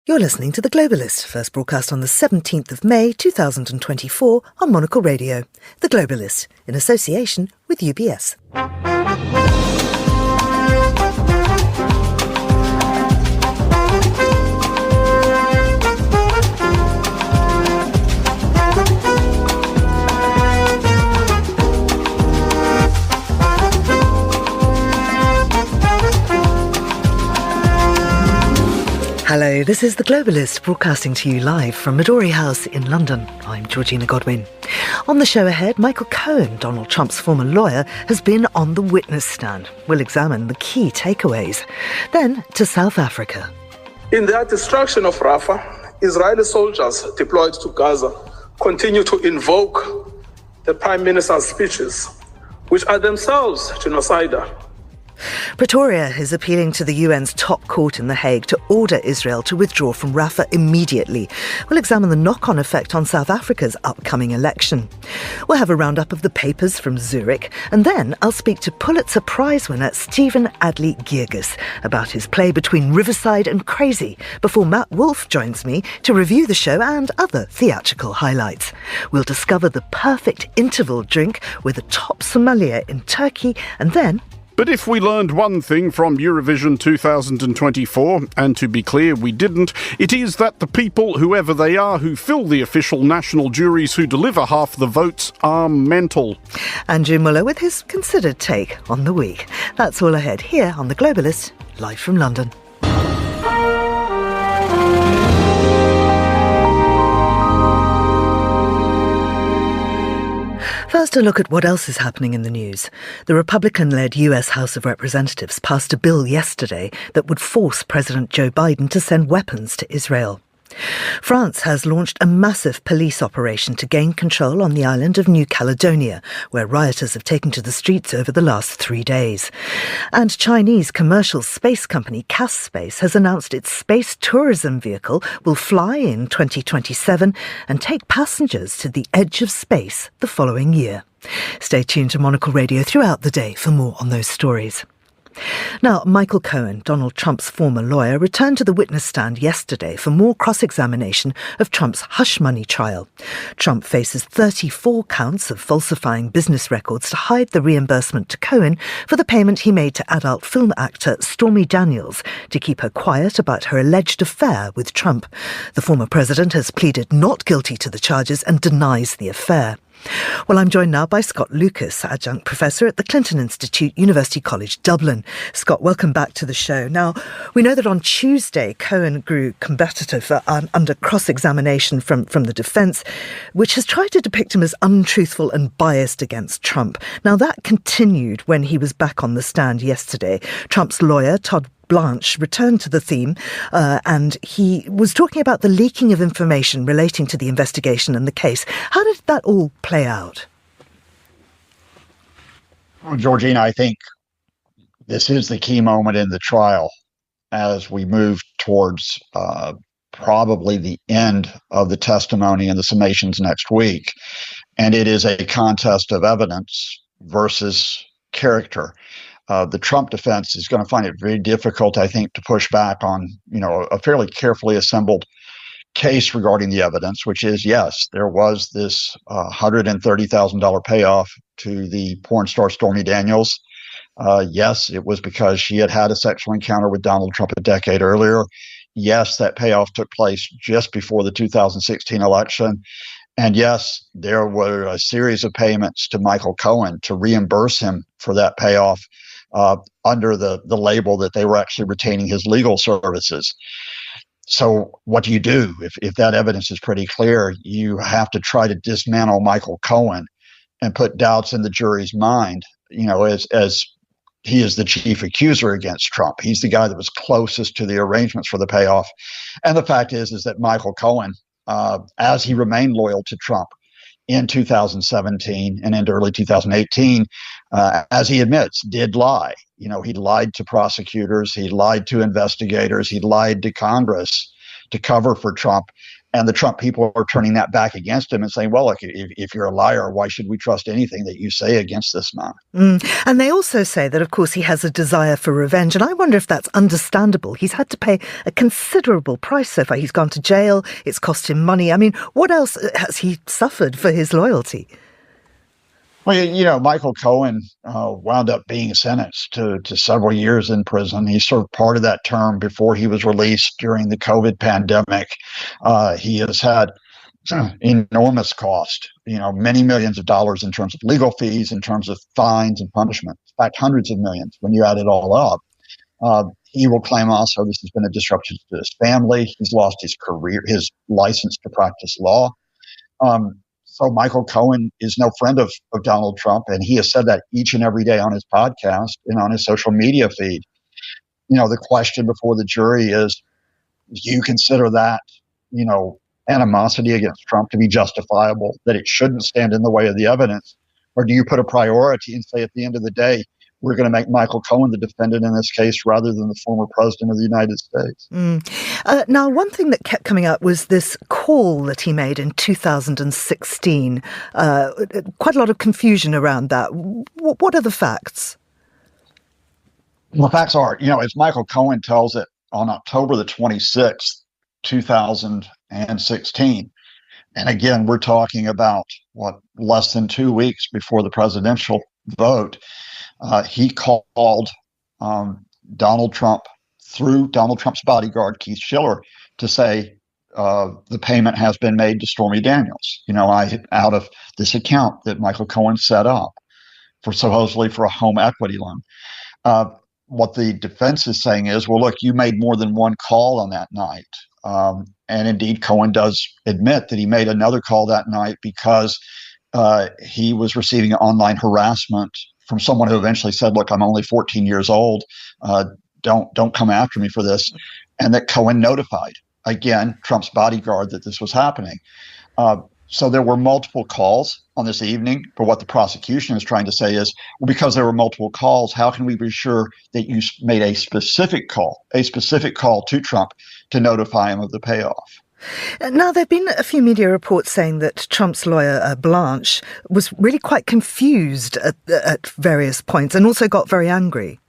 You're listening to The Globalist, first broadcast on the 17th of May 2024 on Monocle Radio. The Globalist, in association with UBS. Hello, this is The Globalist, broadcasting to you live from Midori House in London. I'm Georgina Godwin. On the show ahead, Michael Cohen, Donald Trump's former lawyer, has been on the witness stand. We'll examine the key takeaways. Then to South Africa. In their destruction of Rafah, Israeli soldiers deployed to Gaza continue to invoke the Prime Minister's speeches, which are themselves genocidal. Pretoria is appealing to the UN's top court in The Hague to order Israel to withdraw from Rafah immediately. We'll examine the knock-on effect on South Africa's upcoming election. We'll have a roundup of the papers from Zurich, and then I'll speak to Pulitzer Prize winner Stephen Adly Guirgis about his play Between Riverside and Crazy, before Matt Wolfe joins me to review the show and other theatrical highlights. We'll discover the perfect interval drink with a top sommelier in Turkey, and then... But if we learned one thing from Eurovision 2024, and to be clear, we didn't, it is that the people, whoever they are, who fill the official national juries who deliver half the votes are mental. Andrew Muller with his considered take on the week. That's all ahead here on The Globalist, live from London. First, a look at what else is happening in the news. The Republican-led US House of Representatives passed a bill yesterday that would force President Joe Biden to send weapons to Israel. France has launched a massive police operation to gain control on the island of New Caledonia, where rioters have taken to the streets over the last 3 days. And Chinese commercial space company Space has announced its space tourism vehicle will fly in 2027 and take passengers to the edge of space the following year. Stay tuned to Monocle Radio throughout the day for more on those stories. Now, Michael Cohen, Donald Trump's former lawyer, returned to the witness stand yesterday for more cross-examination of Trump's hush money trial. Trump faces 34 counts of falsifying business records to hide the reimbursement to Cohen for the payment he made to adult film actor Stormy Daniels to keep her quiet about her alleged affair with Trump. The former president has pleaded not guilty to the charges and denies the affair. Well, I'm joined now by Scott Lucas, adjunct professor at the Clinton Institute, University College Dublin. Scott, welcome back to the show. Now, we know that on Tuesday, Cohen grew combative under cross-examination from the defence, which has tried to depict him as untruthful and biased against Trump. Now, that continued when he was back on the stand yesterday. Trump's lawyer, Todd Blanche, returned to the theme and he was talking about the leaking of information relating to the investigation and the case. How did that all play out? Well, Georgina, I think this is the key moment in the trial as we move towards probably the end of the testimony and the summations next week. And it is a contest of evidence versus character. The Trump defense is going to find it very difficult, I think, to push back on, a fairly carefully assembled case regarding the evidence, which is, yes, there was this $130,000 payoff to the porn star Stormy Daniels. Yes, it was because she had had a sexual encounter with Donald Trump a decade earlier. Yes, that payoff took place just before the 2016 election. And yes, there were a series of payments to Michael Cohen to reimburse him for that payoff under the label that they were actually retaining his legal services. So what do? If that evidence is pretty clear, you have to try to dismantle Michael Cohen and put doubts in the jury's mind, as he is the chief accuser against Trump. He's the guy that was closest to the arrangements for the payoff. And the fact is that Michael Cohen, as he remained loyal to Trump in 2017 and into early 2018, as he admits, did lie. He lied to prosecutors, he lied to investigators, he lied to Congress to cover for Trump. And the Trump people are turning that back against him and saying, well, look, if you're a liar, why should we trust anything that you say against this man? And they also say that, of course, he has a desire for revenge. And I wonder if that's understandable. He's had to pay a considerable price so far. He's gone to jail. It's cost him money. I mean, what else has he suffered for his loyalty? Well, Michael Cohen wound up being sentenced to several years in prison. He served part of that term before he was released during the COVID pandemic. He has had enormous cost, many millions of dollars in terms of legal fees, in terms of fines and punishment. In fact, hundreds of millions when you add it all up. He will claim also this has been a disruption to his family. He's lost his career, his license to practice law. So Michael Cohen is no friend of Donald Trump, and he has said that each and every day on his podcast and on his social media feed. The question before the jury is, do you consider that, animosity against Trump to be justifiable, that it shouldn't stand in the way of the evidence? Or do you put a priority and say at the end of the day, we're going to make Michael Cohen the defendant in this case rather than the former president of the United States? Now, one thing that kept coming up was this call that he made in 2016. Quite a lot of confusion around that. What are the facts? Well, the facts are, as Michael Cohen tells it on October the 26th, 2016. And again, we're talking about, less than 2 weeks before the presidential vote. He called Donald Trump through Donald Trump's bodyguard, Keith Schiller, to say the payment has been made to Stormy Daniels, out of this account that Michael Cohen set up supposedly for a home equity loan. What the defense is saying is, well, look, you made more than one call on that night. And indeed, Cohen does admit that he made another call that night because he was receiving online harassment from someone who eventually said, look, I'm only 14 years old. Don't come after me for this. And that Cohen notified, again, Trump's bodyguard that this was happening. So there were multiple calls on this evening. But what the prosecution is trying to say is, well, because there were multiple calls, how can we be sure that you made a specific call to Trump to notify him of the payoff? Now, there have been a few media reports saying that Trump's lawyer, Blanche, was really quite confused at various points and also got very angry.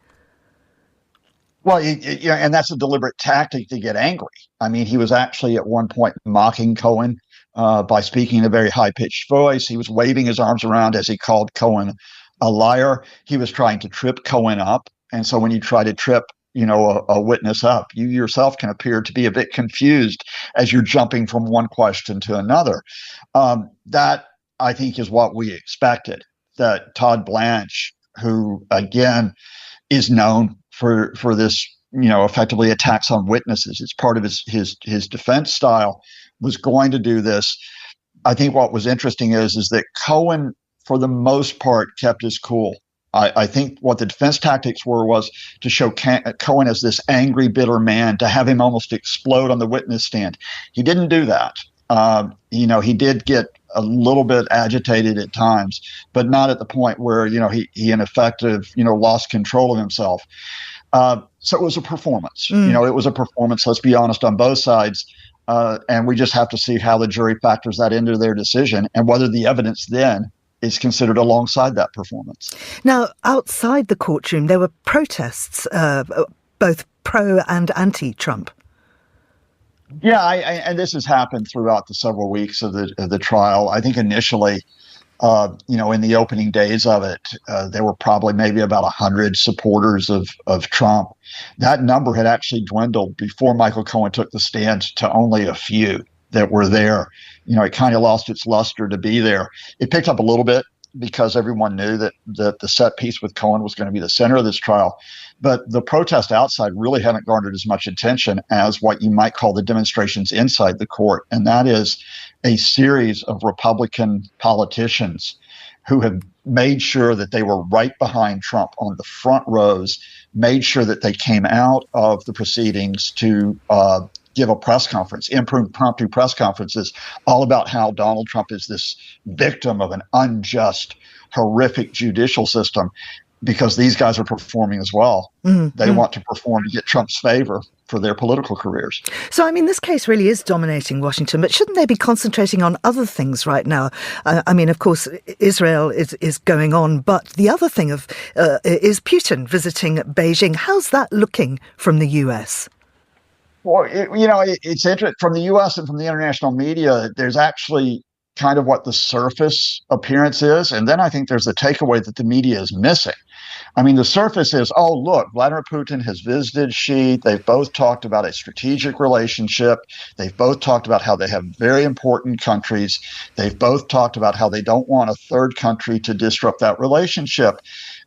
Well, and that's a deliberate tactic to get angry. I mean, he was actually at one point mocking Cohen by speaking in a very high-pitched voice. He was waving his arms around as he called Cohen a liar. He was trying to trip Cohen up. And so when you try to trip a witness up, you yourself can appear to be a bit confused as you're jumping from one question to another. That, I think, is what we expected, that Todd Blanche, who, again, is known for this, effectively attacks on witnesses. It's part of his defense style, was going to do this. I think what was interesting is that Cohen, for the most part, kept his cool. I think what the defense tactics was to show Cohen as this angry, bitter man, to have him almost explode on the witness stand. He didn't do that. He did get a little bit agitated at times, but not at the point where, he in effect, lost control of himself. So it was a performance. It was a performance, let's be honest, on both sides. And we just have to see how the jury factors that into their decision and whether the evidence then is considered alongside that performance. Now, outside the courtroom, there were protests, both pro and anti-Trump. Yeah, and this has happened throughout the several weeks of the trial. I think initially, in the opening days of it, there were probably maybe about 100 supporters of Trump. That number had actually dwindled before Michael Cohen took the stand to only a few that were there. It kind of lost its luster to be there. It picked up a little bit because everyone knew that the set piece with Cohen was going to be the center of this trial. But the protests outside really haven't garnered as much attention as what you might call the demonstrations inside the court. And that is a series of Republican politicians who have made sure that they were right behind Trump on the front rows, made sure that they came out of the proceedings to give a press conference, impromptu press conferences, all about how Donald Trump is this victim of an unjust, horrific judicial system, because these guys are performing as well. Mm-hmm. They want to perform to get Trump's favor. for their political careers. So, I mean, this case really is dominating Washington, but shouldn't they be concentrating on other things right now? I mean, of course, Israel is going on, but the other thing is Putin visiting Beijing. How's that looking from the US? Well, it's interesting. From the U.S. and from the international media, there's actually kind of what the surface appearance is. And then I think there's the takeaway that the media is missing. I mean, the surface is, oh, look, Vladimir Putin has visited Xi. They've both talked about a strategic relationship. They've both talked about how they have very important countries. They've both talked about how they don't want a third country to disrupt that relationship.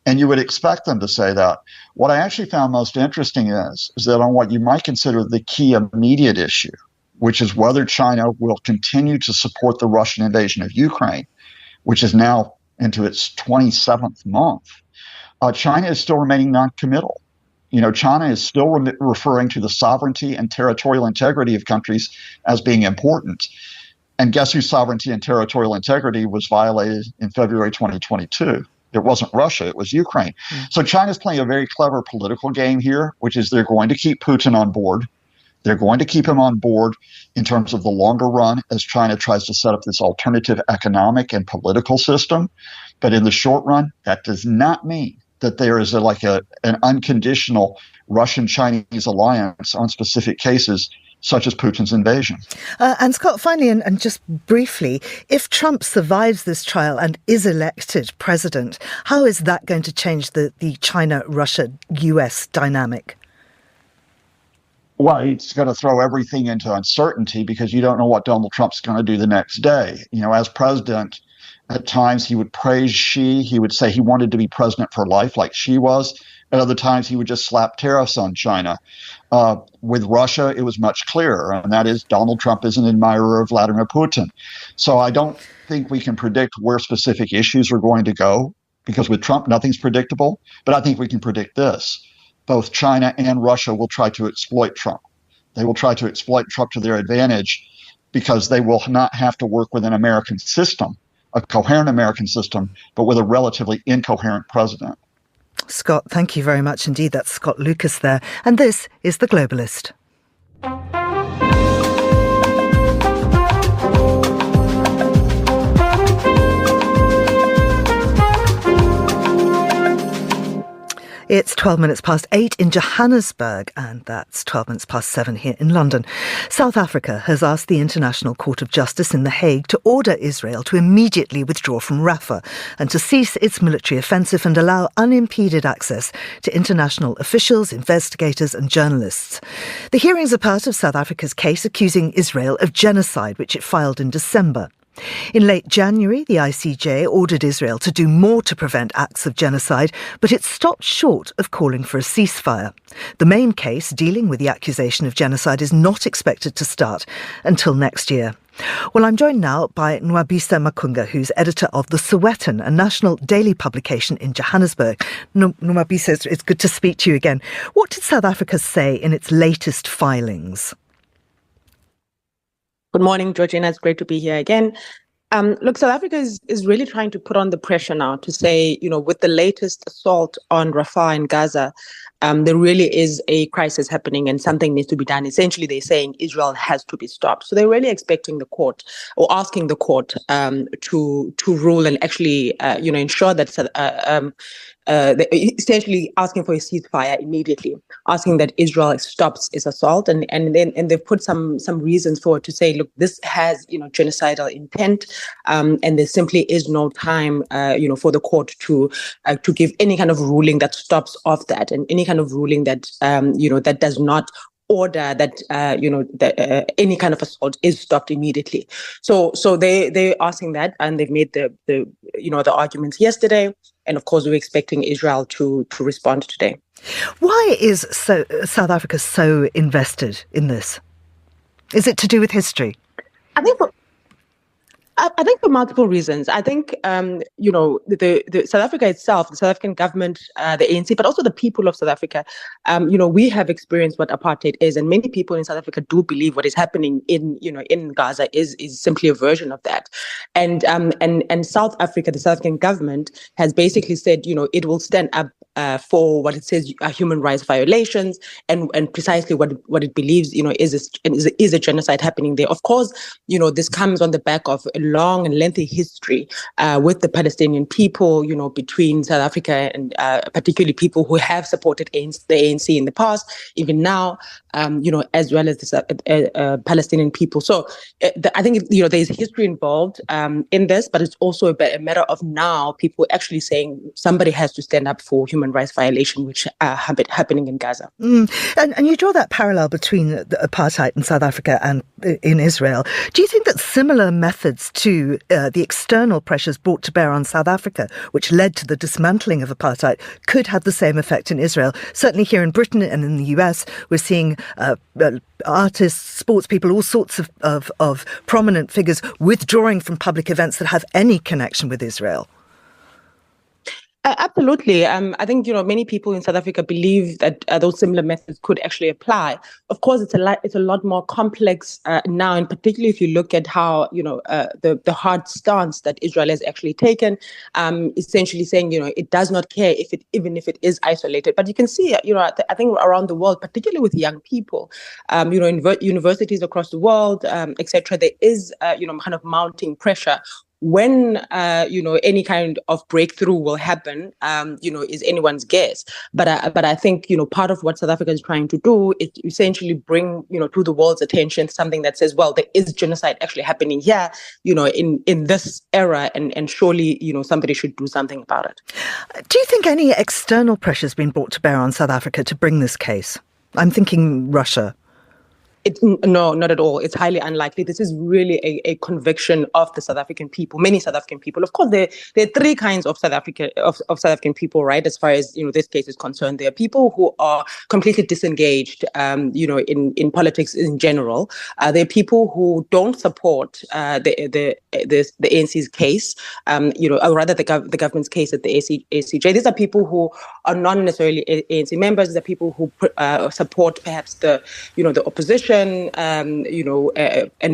And you would expect them to say that. What I actually found most interesting is that on what you might consider the key immediate issue, which is whether China will continue to support the Russian invasion of Ukraine, which is now into its 27th month, China is still remaining non-committal. China is still referring to the sovereignty and territorial integrity of countries as being important. And guess whose sovereignty and territorial integrity was violated in February 2022? It wasn't Russia, it was Ukraine. So China's playing a very clever political game here, which is they're going to keep Putin on board. They're going to keep him on board in terms of the longer run as China tries to set up this alternative economic and political system. But in the short run, that does not mean that there is an unconditional Russian-Chinese alliance on specific cases such as Putin's invasion. And Scott, finally, and just briefly, if Trump survives this trial and is elected president, how is that going to change the China-Russia-US dynamic? Well, it's going to throw everything into uncertainty because you don't know what Donald Trump's going to do the next day. As president, at times he would praise Xi. He would say he wanted to be president for life like Xi was. At other times, he would just slap tariffs on China. With Russia, it was much clearer, and that is Donald Trump is an admirer of Vladimir Putin. So I don't think we can predict where specific issues are going to go, because with Trump, nothing's predictable. But I think we can predict this. Both China and Russia will try to exploit Trump. They will try to exploit Trump to their advantage because they will not have to work with an American system, a coherent American system, but with a relatively incoherent president. Scott, thank you very much indeed. That's Scott Lucas there. And this is The Globalist. It's 12 minutes past 8 in Johannesburg, and that's 12 minutes past 7 here in London. South Africa has asked the International Court of Justice in The Hague to order Israel to immediately withdraw from Rafah and to cease its military offensive and allow unimpeded access to international officials, investigators and journalists. The hearings are part of South Africa's case accusing Israel of genocide, which it filed in December. In late January, the ICJ ordered Israel to do more to prevent acts of genocide, but it stopped short of calling for a ceasefire. The main case dealing with the accusation of genocide is not expected to start until next year. Well, I'm joined now by Nwabisa Makunga, who's editor of The Sowetan, a national daily publication in Johannesburg. Nwabisa, it's good to speak to you again. What did South Africa say in its latest filings? Good morning, Georgina. It's great to be here again. Look, South Africa is really trying to put on the pressure now to say, with the latest assault on Rafah in Gaza, there really is a crisis happening and something needs to be done. Essentially, they're saying Israel has to be stopped. So they're really expecting the court or asking the court to rule and actually, ensure that essentially asking for a ceasefire immediately, asking that Israel stops its assault, and they've put some reasons for it to say, look, this has genocidal intent, and there simply is no time for the court to give any kind of ruling that stops off that, and any kind of ruling that that does not order that any kind of assault is stopped immediately. So they're asking that, and they've made the arguments yesterday, and of course we're expecting Israel to respond today. Why is South Africa so invested in this? Is it to do with history? I think for multiple reasons. I think, the South Africa itself, the South African government, the ANC, but also the people of South Africa, we have experienced what apartheid is, and many people in South Africa do believe what is happening in Gaza is simply a version of that. And South Africa, the South African government has basically said, it will stand up for what it says are human rights violations and precisely what it believes, is a genocide happening there. Of course, this comes on the back of a long and lengthy history with the Palestinian people, between South Africa and particularly people who have supported the ANC in the past, even now, as well as the Palestinian people. So I think, there's history involved in this, but it's also a matter of now people actually saying somebody has to stand up for human rights violation, which are happening in Gaza. And you draw that parallel between the apartheid in South Africa and in Israel. Do you think that similar methods to the external pressures brought to bear on South Africa, which led to the dismantling of apartheid, could have the same effect in Israel? Certainly here in Britain and in the US, we're seeing artists, sports people, all sorts of prominent figures withdrawing from public events that have any connection with Israel. Absolutely. I think, many people in South Africa believe that those similar methods could actually apply. Of course, it's a lot more complex now, and particularly if you look at how, the hard stance that Israel has actually taken, essentially saying, it does not care even if it is isolated. But you can see, I think around the world, particularly with young people, in universities across the world, etc., there is, kind of mounting pressure. When, any kind of breakthrough will happen, is anyone's guess. But I think, part of what South Africa is trying to do is essentially bring, to the world's attention something that says, well, there is genocide actually happening here, in this era, and surely, somebody should do something about it. Do you think any external pressure has been brought to bear on South Africa to bring this case? I'm thinking Russia. No, not at all. It's highly unlikely. This is really a conviction of the South African people, many South African people. Of course, there are three kinds of South South African people, right? As far as this case is concerned, there are people who are completely disengaged, in politics in general. There are people who don't support the ANC's case, or rather the government's case at the ACJ. These are people who are not necessarily ANC members. These are people who support perhaps the opposition. And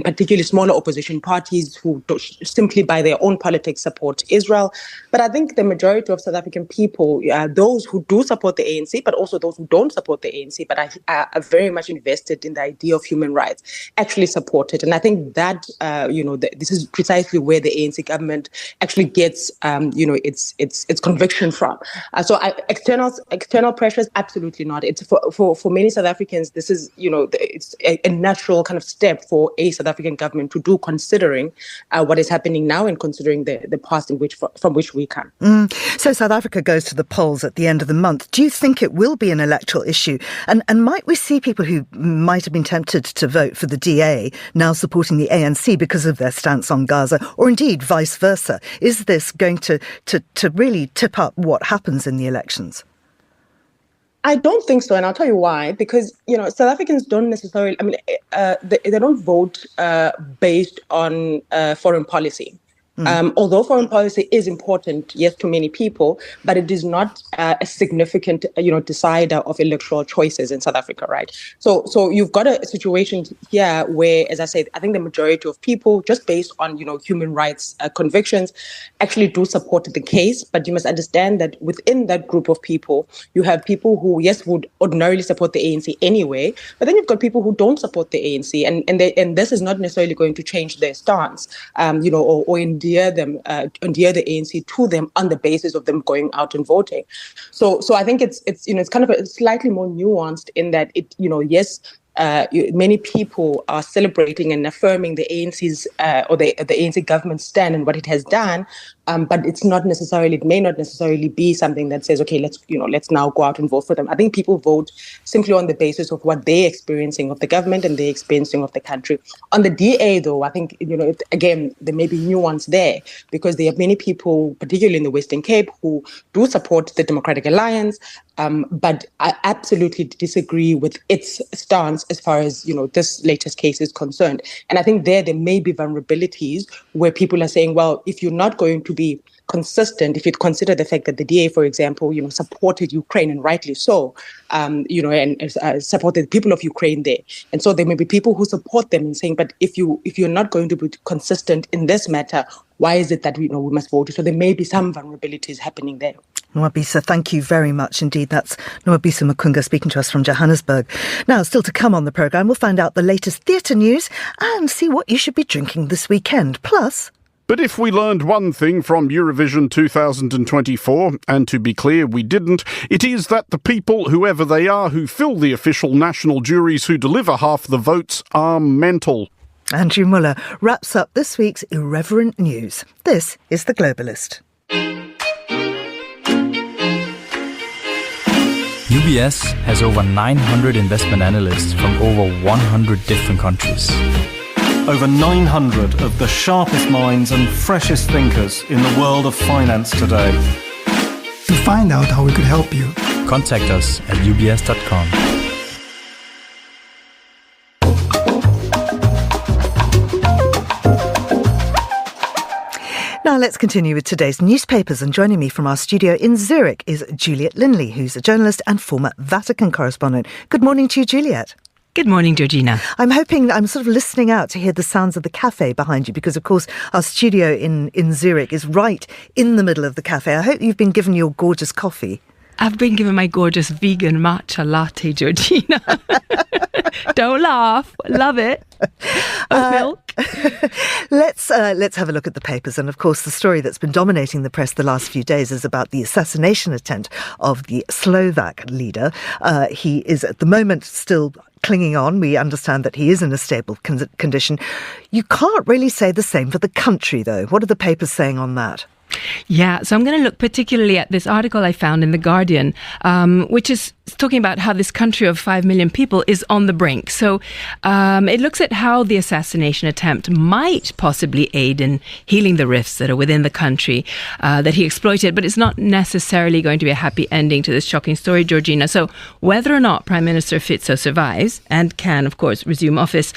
particularly smaller opposition parties who simply by their own politics support Israel. But I think the majority of South African people, those who do support the ANC, but also those who don't support the ANC, but are very much invested in the idea of human rights, actually support it. And I think that, this is precisely where the ANC government actually gets, its conviction from. So external pressures, absolutely not. It's for many South Africans, this is, it's a natural kind of step for a South African government to do, considering what is happening now and considering the past from which we come. So South Africa goes to the polls at the end of the month. Do you think it will be an electoral issue? And might we see people who might have been tempted to vote for the DA now supporting the ANC because of their stance on Gaza, or indeed vice versa? Is this going to really tip up what happens in the elections? I don't think so, and I'll tell you why. Because South Africans don't necessarily. They don't vote based on foreign policy. Although foreign policy is important, yes, to many people, but it is not a significant, decider of electoral choices in South Africa, right? So you've got a situation here where, as I said, I think the majority of people, just based on, human rights convictions, actually do support the case. But you must understand that within that group of people, you have people who, yes, would ordinarily support the ANC anyway, but then you've got people who don't support the ANC, and this is not necessarily going to change their stance, or endear the ANC to them on the basis of them going out and voting. So I think it's kind of a slightly more nuanced in that yes. Many people are celebrating and affirming the ANC's or the ANC government's stand and what it has done, but it may not necessarily be something that says, okay, let's now go out and vote for them. I think people vote simply on the basis of what they're experiencing of the government and they're experiencing of the country. On the DA, though, I think again there may be nuance there, because there are many people, particularly in the Western Cape, who do support the Democratic Alliance. But I absolutely disagree with its stance as far as, this latest case is concerned. And I think there may be vulnerabilities where people are saying, well, if you're not going to be consistent, if you consider the fact that the DA, for example, supported Ukraine, and rightly so, and supported the people of Ukraine there. And so there may be people who support them and saying, but if you're not going to be consistent in this matter, why is it that we must vote? So there may be some vulnerabilities happening there. Nwabisa, thank you very much indeed. That's Nwabisa Makunga speaking to us from Johannesburg. Now, still to come on the programme, we'll find out the latest theatre news and see what you should be drinking this weekend. Plus... But if we learned one thing from Eurovision 2024, and to be clear, we didn't, it is that the people, whoever they are, who fill the official national juries who deliver half the votes are mental. Andrew Muller wraps up this week's irreverent news. This is The Globalist. UBS has over 900 investment analysts from over 100 different countries. Over 900 of the sharpest minds and freshest thinkers in the world of finance today. To find out how we could help you, contact us at ubs.com. Now let's continue with today's newspapers, and joining me from our studio in Zurich is Juliet Linley, who's a journalist and former Vatican correspondent. Good morning to you, Juliet. Good morning, Georgina. I'm sort of listening out to hear the sounds of the cafe behind you, because, of course, our studio in Zurich is right in the middle of the cafe. I hope you've been given your gorgeous coffee. I've been given my gorgeous vegan matcha latte, Georgina. Don't laugh. Love it. Milk. Let's have a look at the papers. And of course, the story that's been dominating the press the last few days is about the assassination attempt of the Slovak leader. He is at the moment still clinging on. We understand that he is in a stable condition. You can't really say the same for the country, though. What are the papers saying on that? Yeah, so I'm going to look particularly at this article I found in The Guardian, which is talking about how this country of 5 million people is on the brink. So it looks at how the assassination attempt might possibly aid in healing the rifts that are within the country that he exploited, but it's not necessarily going to be a happy ending to this shocking story, Georgina. So whether or not Prime Minister Fico survives and can, of course, resume office,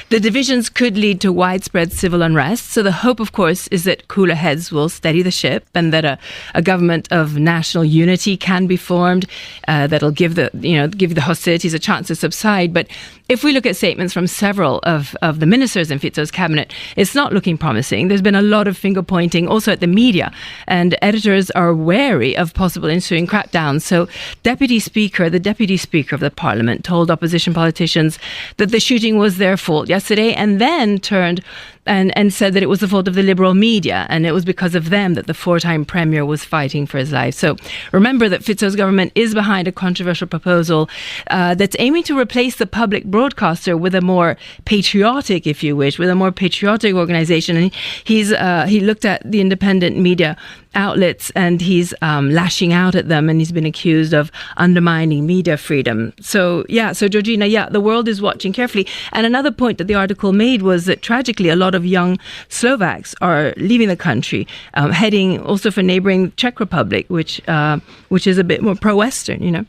the divisions could lead to widespread civil unrest. So the hope, of course, is that cooler heads will steady the ship and that a government of national unity can be formed that'll give the hostilities a chance to subside. But if we look at statements from several of the ministers in Fico's cabinet, it's not looking promising. There's been a lot of finger pointing also at the media, and editors are wary of possible ensuing crackdowns. So the deputy speaker of the parliament told opposition politicians that the shooting was their fault yesterday, and then turned and said that it was the fault of the liberal media, and it was because of them that the four-time premier was fighting for his life. So remember that Fico's government is behind a controversial proposal that's aiming to replace the public broadcaster with a more patriotic, if you wish, with a more patriotic organization. And he looked at the independent media outlets and he's lashing out at them, and he's been accused of undermining media freedom. So Georgina, the world is watching carefully. And another point that the article made was that tragically a lot of young Slovaks are leaving the country, heading also for neighbouring Czech Republic, which is a bit more pro-Western,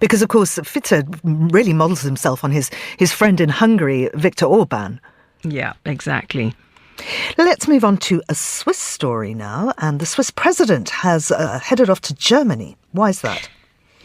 Because, of course, Fico really models himself on his friend in Hungary, Viktor Orban. Yeah, exactly. Let's move on to a Swiss story now. And the Swiss president has headed off to Germany. Why is that?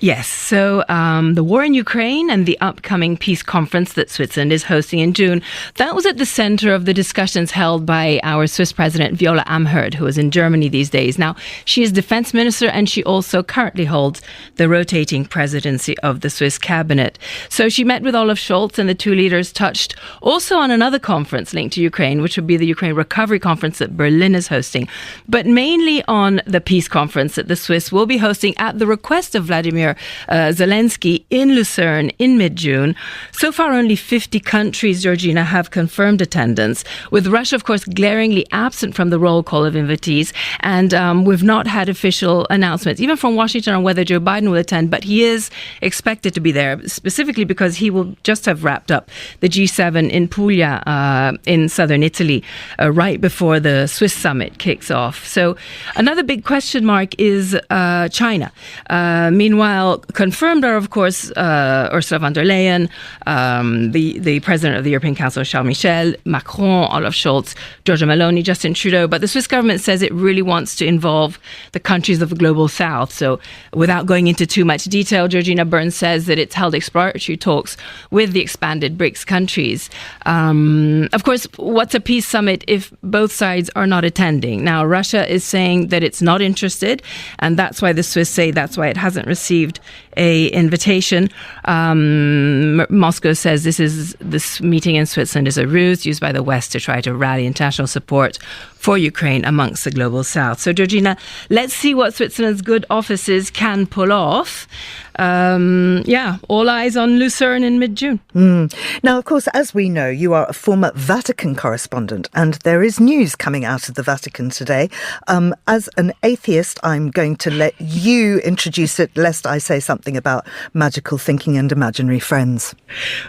Yes, so the war in Ukraine and the upcoming peace conference that Switzerland is hosting in June, that was at the centre of the discussions held by our Swiss president, Viola Amherd, who is in Germany these days. Now, she is defence minister and she also currently holds the rotating presidency of the Swiss cabinet. So she met with Olaf Scholz, and the two leaders touched also on another conference linked to Ukraine, which would be the Ukraine Recovery Conference that Berlin is hosting, but mainly on the peace conference that the Swiss will be hosting at the request of Vladimir Zelensky in Lucerne in mid-June. So far, only 50 countries, Georgina, have confirmed attendance, with Russia, of course, glaringly absent from the roll call of invitees. And we've not had official announcements, even from Washington, on whether Joe Biden will attend, but he is expected to be there, specifically because he will just have wrapped up the G7 in Puglia in southern Italy right before the Swiss summit kicks off. So another big question mark is China. Meanwhile, Well, confirmed are, of course, Ursula von der Leyen, the president of the European Council, Charles Michel, Macron, Olaf Scholz, Giorgia Meloni, Justin Trudeau. But the Swiss government says it really wants to involve the countries of the global south. So without going into too much detail, Georgina Burns says that it's held exploratory talks with the expanded BRICS countries. Of course, what's a peace summit if both sides are not attending? Now, Russia is saying that it's not interested, and that's why the Swiss say that's why it hasn't received a invitation. Moscow says this meeting in Switzerland is a ruse used by the West to try to rally international support for Ukraine amongst the global south. So, Georgina, let's see what Switzerland's good offices can pull off. All eyes on Lucerne in mid-June. Now, of course, as we know, you are a former Vatican correspondent, and there is news coming out of the Vatican today. As an atheist, I'm going to let you introduce it, lest I say something about magical thinking and imaginary friends.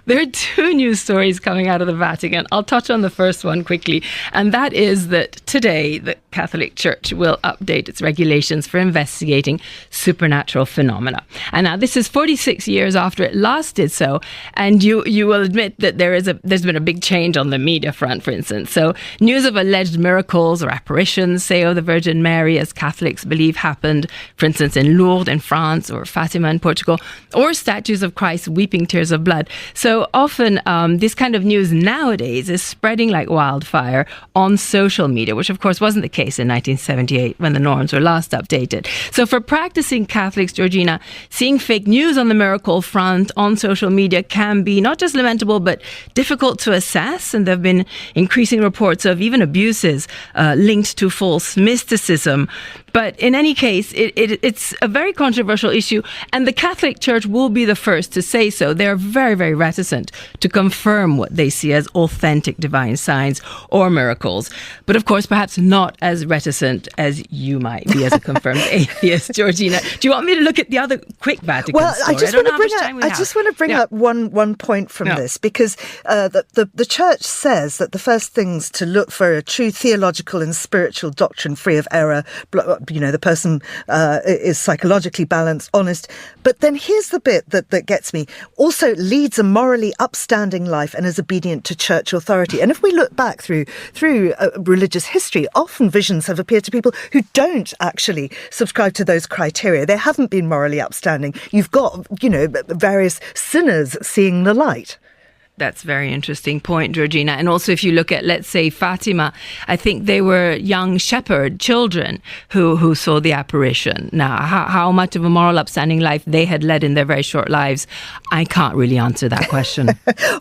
There are two news stories coming out of the Vatican. I'll touch on the first one quickly, and that is that today the Catholic Church will update its regulations for investigating supernatural phenomena. And now this is 46 years after it last did so, and you will admit that there's been a big change on the media front, for instance. So news of alleged miracles or apparitions, say, of the Virgin Mary, as Catholics believe happened, for instance, in Lourdes in France or Fatima in Portugal, or statues of Christ weeping tears of blood. So often this kind of news nowadays is spreading like wildfire on social media, which of course wasn't the case in 1978 when the norms were last updated. So for practicing Catholics, Georgina, seeing fake news on the miracle front on social media can be not just lamentable but difficult to assess, and there have been increasing reports of even abuses linked to false mysticism. But in any case, it's a very controversial issue, and the Catholic Church will be the first to say so. They're very, very reticent to confirm what they see as authentic divine signs or miracles. But of course, perhaps not as reticent as you might be as a confirmed atheist, Georgina. Do you want me to look at the other quick Vatican story? I just want to bring up one point from this, because the Church says that the first things to look for a true theological and spiritual doctrine free of error. The person is psychologically balanced, honest. But then here's the bit that gets me. Also leads a morally upstanding life and is obedient to church authority. And if we look back through religious history, often visions have appeared to people who don't actually subscribe to those criteria. They haven't been morally upstanding. You've got, various sinners seeing the light. That's a very interesting point, Georgina. And also, if you look at, let's say, Fatima, I think they were young shepherd children who saw the apparition. Now, how much of a moral upstanding life they had led in their very short lives, I can't really answer that question.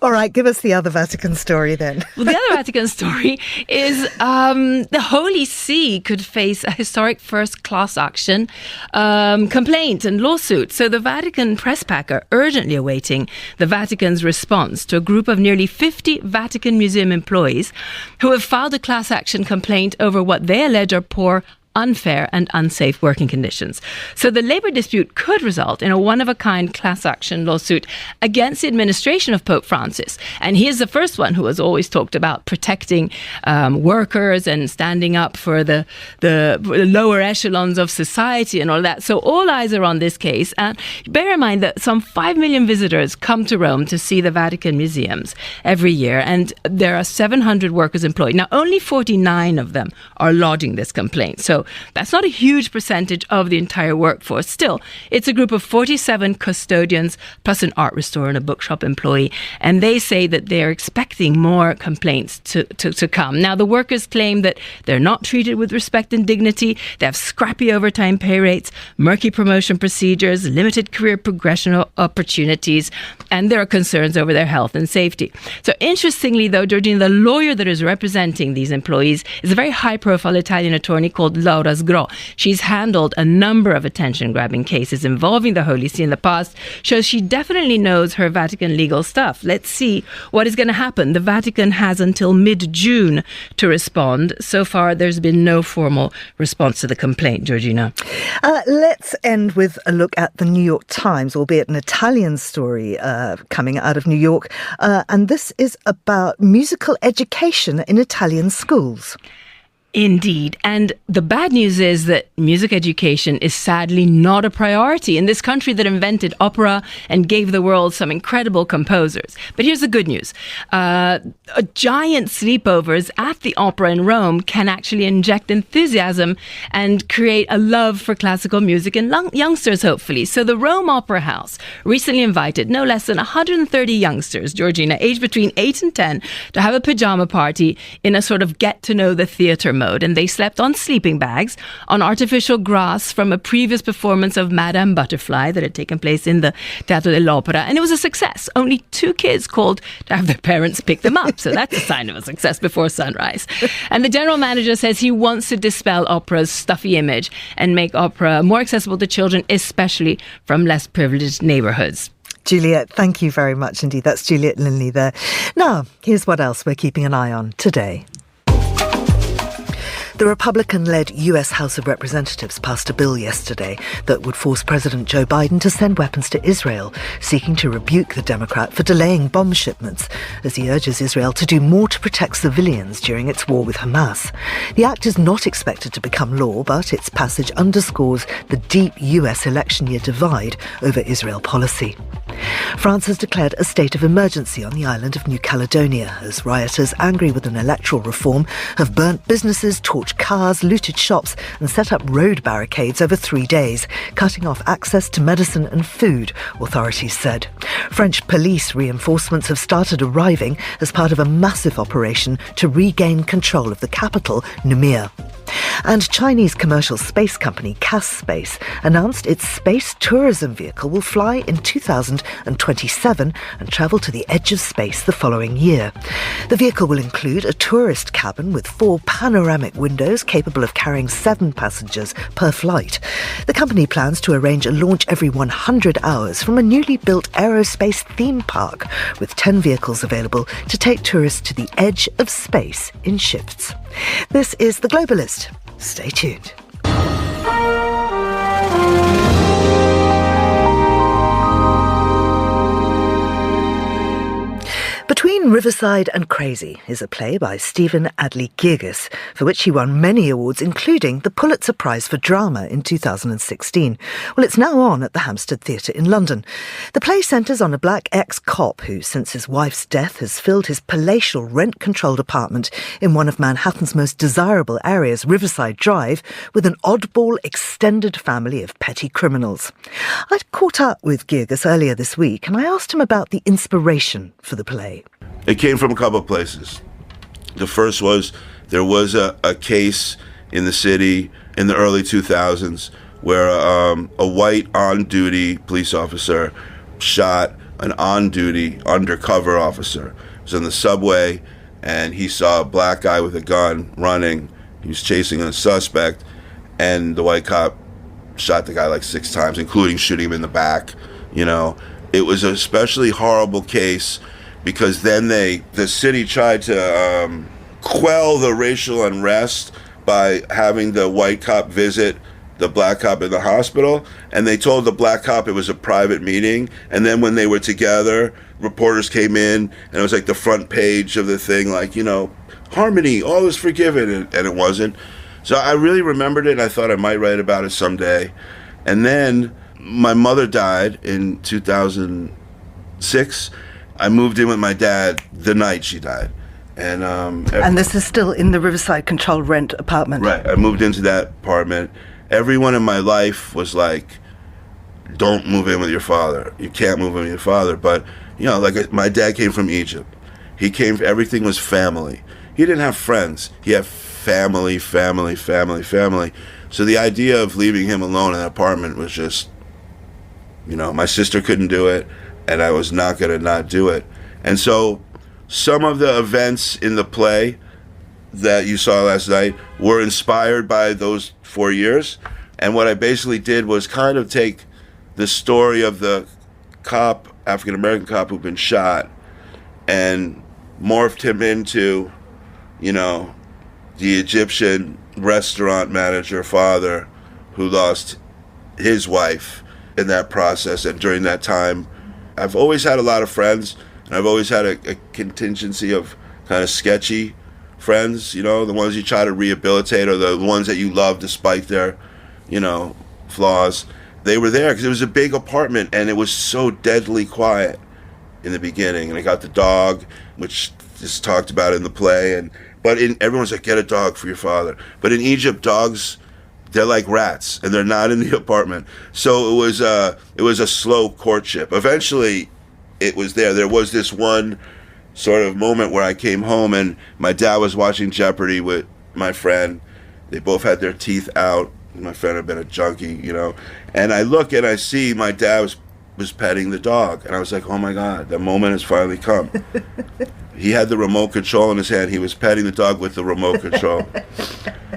All right, give us the other Vatican story then. Well, the other Vatican story is the Holy See could face a historic first class action complaint and lawsuit. So the Vatican press pack are urgently awaiting the Vatican's response to a group of nearly 50 Vatican Museum employees who have filed a class action complaint over what they allege are poor, unfair and unsafe working conditions. So the labour dispute could result in a one-of-a-kind class action lawsuit against the administration of Pope Francis. And he is the first one who has always talked about protecting workers and standing up for the lower echelons of society and all that. So all eyes are on this case. And bear in mind that some 5 million visitors come to Rome to see the Vatican museums every year. And there are 700 workers employed. Now, only 49 of them are lodging this complaint. So that's not a huge percentage of the entire workforce. Still, it's a group of 47 custodians plus an art restorer and a bookshop employee. And they say that they're expecting more complaints to come. Now, the workers claim that they're not treated with respect and dignity. They have scrappy overtime pay rates, murky promotion procedures, limited career progression opportunities, and there are concerns over their health and safety. So interestingly, though, Georgina, the lawyer that is representing these employees is a very high-profile Italian attorney called Laura Sgro. She's handled a number of attention-grabbing cases involving the Holy See in the past, shows she definitely knows her Vatican legal stuff. Let's see what is going to happen. The Vatican has until mid-June to respond. So far, there's been no formal response to the complaint, Georgina. Let's end with a look at the New York Times, albeit an Italian story coming out of New York. And this is about musical education in Italian schools. Indeed. And the bad news is that music education is sadly not a priority in this country that invented opera and gave the world some incredible composers. But here's the good news. Giant sleepovers at the opera in Rome can actually inject enthusiasm and create a love for classical music in youngsters, hopefully. So the Rome Opera House recently invited no less than 130 youngsters, Georgina, aged between 8 and 10, to have a pajama party in a sort of get-to-know-the-theatre mode. And they slept on sleeping bags on artificial grass from a previous performance of Madame Butterfly that had taken place in the Teatro dell'Opera. And it was a success. Only 2 kids called to have their parents pick them up. So that's a sign of a success before sunrise. And the general manager says he wants to dispel opera's stuffy image and make opera more accessible to children, especially from less privileged neighborhoods. Juliet, thank you very much indeed. That's Juliet Linley there. Now, here's what else we're keeping an eye on today. The Republican-led US House of Representatives passed a bill yesterday that would force President Joe Biden to send weapons to Israel, seeking to rebuke the Democrat for delaying bomb shipments, as he urges Israel to do more to protect civilians during its war with Hamas. The act is not expected to become law, but its passage underscores the deep US election year divide over Israel policy. France has declared a state of emergency on the island of New Caledonia as rioters angry with an electoral reform have burnt businesses, torched cars, looted shops and set up road barricades over 3 days, cutting off access to medicine and food, authorities said. French police reinforcements have started arriving as part of a massive operation to regain control of the capital, Nouméa. And Chinese commercial space company CAS Space announced its space tourism vehicle will fly in 2027 and travel to the edge of space the following year. The vehicle will include a tourist cabin with 4 panoramic windows capable of carrying 7 passengers per flight. The company plans to arrange a launch every 100 hours from a newly built aerospace theme park with 10 vehicles available to take tourists to the edge of space in shifts. This is The Globalist. Stay tuned. Between Riverside and Crazy is a play by Stephen Adly Guirgis, for which he won many awards, including the Pulitzer Prize for Drama in 2016. Well, it's now on at the Hampstead Theatre in London. The play centres on a black ex-cop who, since his wife's death, has filled his palatial rent-controlled apartment in one of Manhattan's most desirable areas, Riverside Drive, with an oddball extended family of petty criminals. I'd caught up with Guirgis earlier this week and I asked him about the inspiration for the play. It came from a couple of places. The first was there was a case in the city in the early 2000s where a white on-duty police officer shot an on-duty undercover officer. He was in the subway and he saw a black guy with a gun running. He was chasing a suspect and the white cop shot the guy like 6 times, including shooting him in the back. You know, it was an especially horrible case because then the city tried to quell the racial unrest by having the white cop visit the black cop in the hospital, and they told the black cop it was a private meeting, and then when they were together, reporters came in, and it was like the front page of the thing, like, you know, harmony, all is forgiven, and it wasn't. So I really remembered it, and I thought I might write about it someday. And then my mother died in 2006. I moved in with my dad the night she died. And this is still in the Riverside controlled rent apartment? Right. I moved into that apartment. Everyone in my life was like, don't move in with your father. You can't move in with your father. But, you know, like my dad came from Egypt. Everything was family. He didn't have friends. He had family. So the idea of leaving him alone in an apartment was just, you know, my sister couldn't do it, and I was not going to not do it. And so some of the events in the play that you saw last night were inspired by those 4 years. And what I basically did was kind of take the story of the cop, African-American cop who'd been shot, and morphed him into, you know, the Egyptian restaurant manager father who lost his wife in that process. And during that time, I've always had a lot of friends, and I've always had a contingency of kind of sketchy friends, you know, the ones you try to rehabilitate or the ones that you love despite their, you know, flaws. They were there because it was a big apartment and it was so deadly quiet in the beginning. And I got the dog, which is talked about in the play. But everyone's like, get a dog for your father. But in Egypt, dogs, they're like rats and they're not in the apartment. So it was a slow courtship. Eventually, it was there. There was this one sort of moment where I came home and my dad was watching Jeopardy with my friend. They both had their teeth out. My friend had been a junkie, you know. And I look and I see my dad was petting the dog. And I was like, oh my God, that moment has finally come. He had the remote control in his hand. He was petting the dog with the remote control.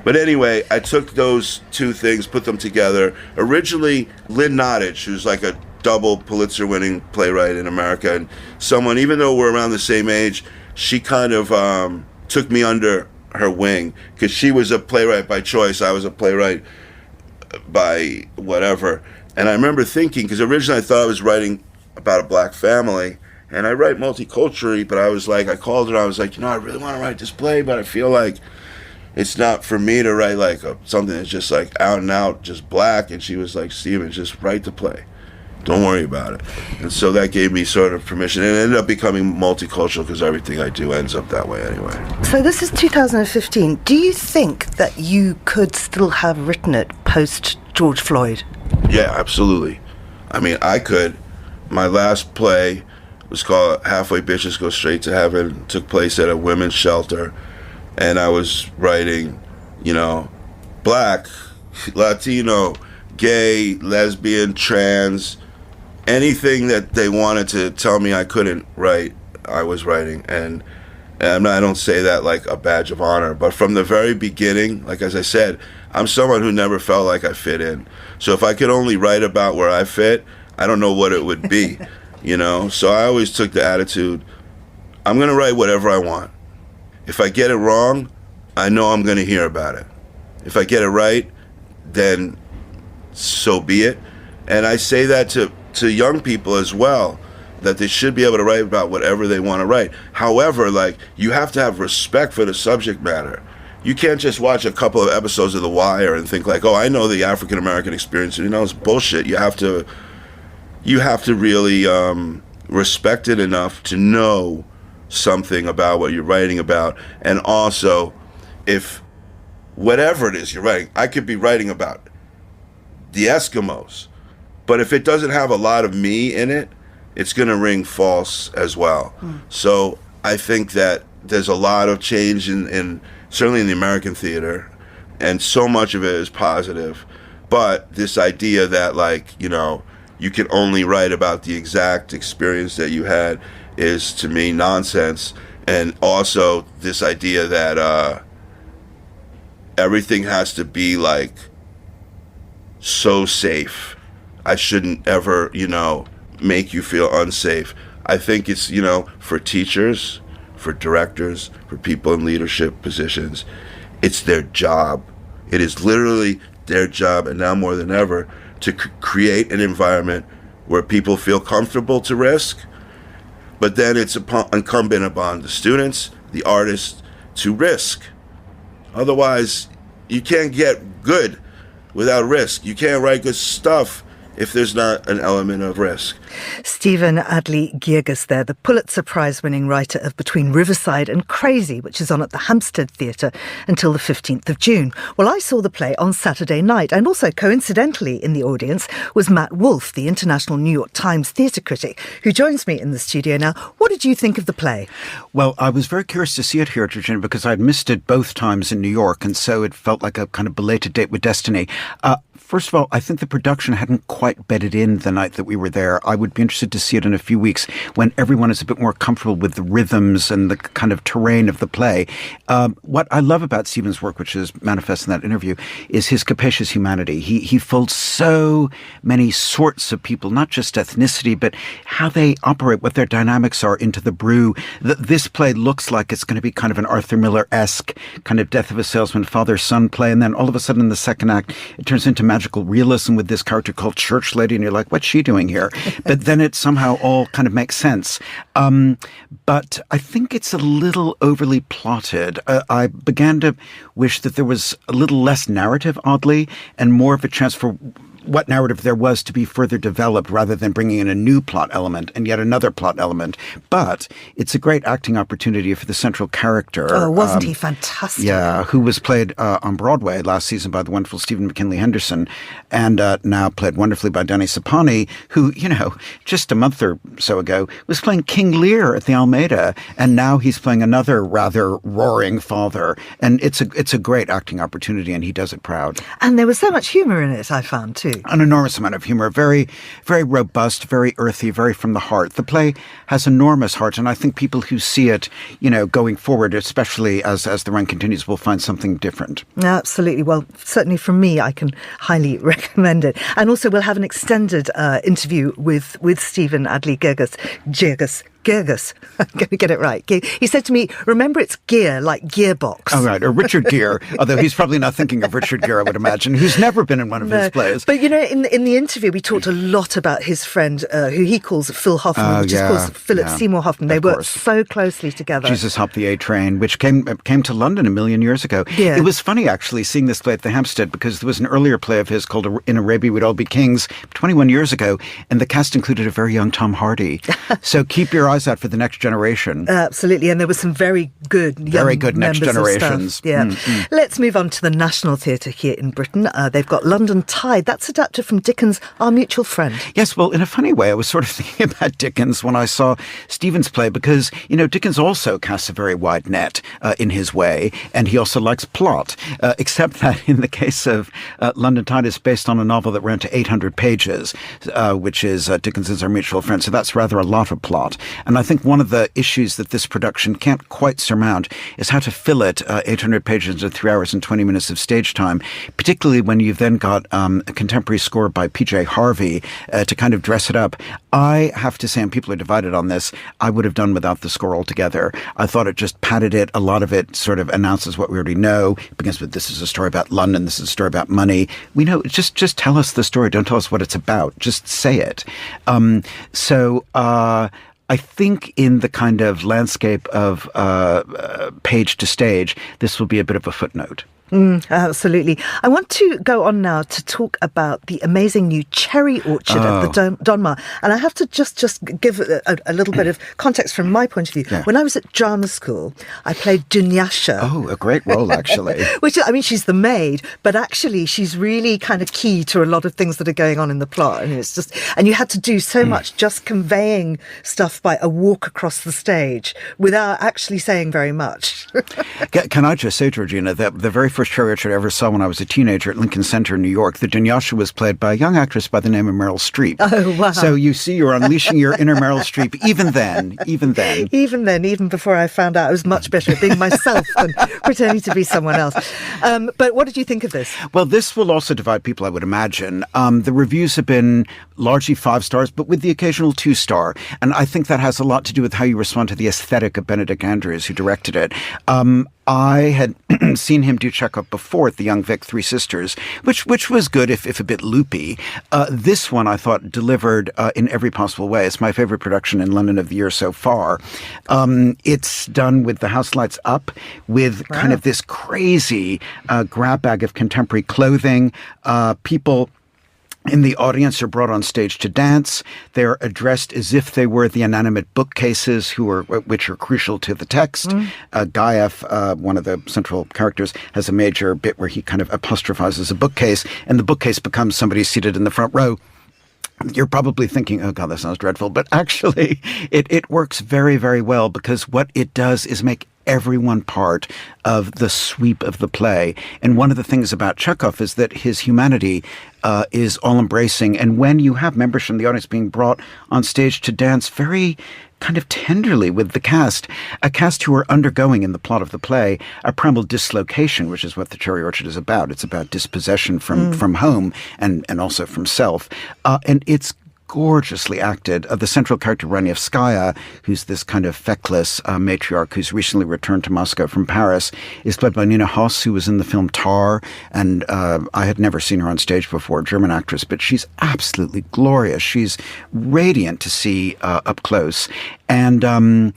But anyway, I took those two things, put them together. Originally, Lynn Nottage, who's like a double Pulitzer-winning playwright in America, and someone, even though we're around the same age, she kind of took me under her wing because she was a playwright by choice. I was a playwright by whatever. And I remember thinking, because originally I thought I was writing about a black family, and I write multiculturally, but I was like, I called her, I was like, you know, I really want to write this play, but I feel like it's not for me to write like something that's just like out and out, just black. And she was like, Stephen, just write the play. Don't worry about it. And so that gave me sort of permission. And it ended up becoming multicultural because everything I do ends up that way anyway. So this is 2015. Do you think that you could still have written it post George Floyd? Yeah, absolutely. I mean, I could. My last play was called Halfway Bitches Go Straight to Heaven. It took place at a women's shelter. And I was writing, you know, black, Latino, gay, lesbian, trans, anything that they wanted to tell me I couldn't write, I was writing. And I don't say that like a badge of honor, but from the very beginning, like as I said, I'm someone who never felt like I fit in. So if I could only write about where I fit, I don't know what it would be, you know? So I always took the attitude, I'm going to write whatever I want. If I get it wrong, I know I'm going to hear about it. If I get it right, then so be it. And I say that to young people as well, that they should be able to write about whatever they want to write. However, like, you have to have respect for the subject matter. You can't just watch a couple of episodes of The Wire and think like, oh, I know the African American experience. You know, it's bullshit. You have to really respect it enough to know something about what you're writing about. And also, if whatever it is you're writing, I could be writing about the Eskimos, but if it doesn't have a lot of me in it, it's going to ring false as well. So I think that there's a lot of change in certainly in the American theater, and so much of it is positive. But this idea that, like, you know, you can only write about the exact experience that you had is, to me, nonsense. And also this idea that everything has to be like so safe. I shouldn't ever, you know, make you feel unsafe. I think it's, you know, for teachers, for directors, for people in leadership positions, it's their job. It is literally their job, and now more than ever, to create an environment where people feel comfortable to risk. But then it's incumbent upon the students, the artists, to risk. Otherwise, you can't get good without risk. You can't write good stuff if there's not an element of risk. Stephen Adly Guirgis there, the Pulitzer Prize-winning writer of Between Riverside and Crazy, which is on at the Hampstead Theatre until the 15th of June. Well, I saw the play on Saturday night, and also coincidentally in the audience was Matt Wolfe, the international New York Times theatre critic, who joins me in the studio now. What did you think of the play? Well, I was very curious to see it here, Georgina, because I'd missed it both times in New York, and so it felt like a kind of belated date with destiny. First of all, I think the production hadn't quite bedded in the night that we were there. I would be interested to see it in a few weeks when everyone is a bit more comfortable with the rhythms and the kind of terrain of the play. What I love about Stephen's work, which is manifest in that interview, is his capacious humanity. He folds so many sorts of people, not just ethnicity, but how they operate, what their dynamics are into the brew. This play looks like it's going to be kind of an Arthur Miller-esque kind of Death of a Salesman, father-son play, and then all of a sudden in the second act, it turns into magical realism with this character called Church Lady, and you're like, what's she doing here? But then it somehow all kind of makes sense. But I think it's a little overly plotted. I began to wish that there was a little less narrative, oddly, and more of a chance for what narrative there was to be further developed rather than bringing in a new plot element and yet another plot element. But it's a great acting opportunity for the central character. Oh, wasn't he fantastic? Yeah, who was played on Broadway last season by the wonderful Stephen McKinley Henderson, and now played wonderfully by Danny Sapani, who, just a month or so ago was playing King Lear at the Almeida, and now he's playing another rather roaring father. And it's a great acting opportunity, and he does it proud. And there was so much humour in it, I found, too. An enormous amount of humor, very, very robust, very earthy, very from the heart. The play has enormous heart, and I think people who see it, going forward, especially as the run continues, will find something different. Absolutely. Well, certainly from me, I can highly recommend it. And also, we'll have an extended interview with Stephen Adly Guirgis. I'm going to get it right. He said to me, remember, it's gear, like gearbox. Oh, right. Or Richard Gere, although he's probably not thinking of Richard Gere, I would imagine, who's never been in one of his plays. But, in the interview, we talked a lot about his friend, who he calls Phil Hoffman, which is, of course, Philip Seymour Hoffman. They worked so closely together. Jesus Help the A-Train, which came to London a million years ago. Yeah. It was funny, actually, seeing this play at the Hampstead, because there was an earlier play of his called In Arabia We'd All Be Kings 21 years ago, and the cast included a very young Tom Hardy. So keep your eyes out for the next generation. Absolutely, and there was some very good next generations. Yeah. Let's move on to the National Theatre here in Britain. They've got London Tide. That's adapted from Dickens' Our Mutual Friend. Yes, well, in a funny way, I was sort of thinking about Dickens when I saw Stephen's play, because, Dickens also casts a very wide net in his way, and he also likes plot, except that in the case of London Tide, it's based on a novel that ran to 800 pages, which is Dickens's Our Mutual Friend, so that's rather a lot of plot. And I think one of the issues that this production can't quite surmount is how to fill it 800 pages into 3 hours and 20 minutes of stage time, particularly when you've then got a contemporary score by P.J. Harvey to kind of dress it up. I have to say, and people are divided on this, I would have done without the score altogether. I thought it just padded it. A lot of it sort of announces what we already know. It begins with, this is a story about London, this is a story about money. We know, just tell us the story. Don't tell us what it's about. Just say it. I think in the kind of landscape of page to stage, this will be a bit of a footnote. Absolutely. I want to go on now to talk about the amazing new cherry orchard at the Donmar. And I have to just give a little bit of context from my point of view. Yeah. When I was at drama school, I played Dunyasha. Oh, a great role, actually. Which, she's the maid, but actually she's really kind of key to a lot of things that are going on in the plot. And it's just, and you had to do so much just conveying stuff by a walk across the stage without actually saying very much. Can I just say, Georgina, that the very first cherry orchard I ever saw when I was a teenager at Lincoln Center in New York, the Dunyasha was played by a young actress by the name of Meryl Streep. Oh, wow. So you see, you're unleashing your inner Meryl Streep even then. Even before I found out I was much better at being myself than pretending to be someone else. But what did you think of this? Well, this will also divide people, I would imagine. The reviews have been largely 5 stars, but with the occasional 2-star. And I think that has a lot to do with how you respond to the aesthetic of Benedict Andrews, who directed it. I had seen him do Chekhov before at the Young Vic Three Sisters, which was good, if a bit loopy. This one, I thought, delivered in every possible way. It's my favorite production in London of the year so far. It's done with the house lights up, with kind of this crazy grab bag of contemporary clothing. People in the audience are brought on stage to dance. They're addressed as if they were the inanimate bookcases which are crucial to the text. Gaev, one of the central characters, has a major bit where he kind of apostrophizes a bookcase, and the bookcase becomes somebody seated in the front row. You're probably thinking, oh, God, that sounds dreadful. But actually, it works very, very well, because what it does is make everyone part of the sweep of the play. And one of the things about Chekhov is that his humanity is all-embracing. And when you have members from the audience being brought on stage to dance very kind of tenderly with the cast, a cast who are undergoing in the plot of the play a primal dislocation, which is what the Cherry Orchard is about. It's about dispossession from home and also from self. And it's gorgeously acted. The central character, Ranievskaya, who's this kind of feckless matriarch who's recently returned to Moscow from Paris, is played by Nina Hoss, who was in the film Tar, and I had never seen her on stage before, German actress, but she's absolutely glorious. She's radiant to see up close. And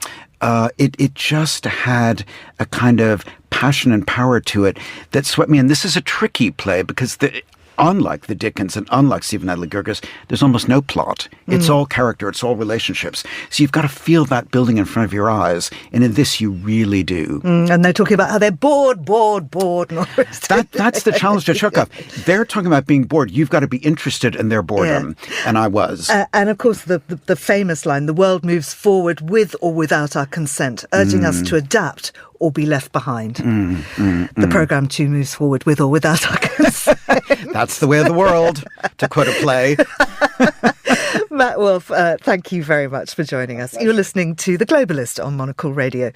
it just had a kind of passion and power to it that swept me. And this is a tricky play because unlike the Dickens and unlike Stephen Adly Guirgis, there's almost no plot. It's all character, it's all relationships. So you've got to feel that building in front of your eyes. And in this, you really do. And they're talking about how they're bored. And all that's the challenge to Chekhov. They're talking about being bored. You've got to be interested in their boredom. Yeah. And I was. And of course, the famous line, the world moves forward with or without our consent, urging us to adapt or be left behind. The programme too moves forward with or without our consent. That's the way of the world, to quote a play. Matt Wolfe, thank you very much for joining us. You're listening to The Globalist on Monocle Radio.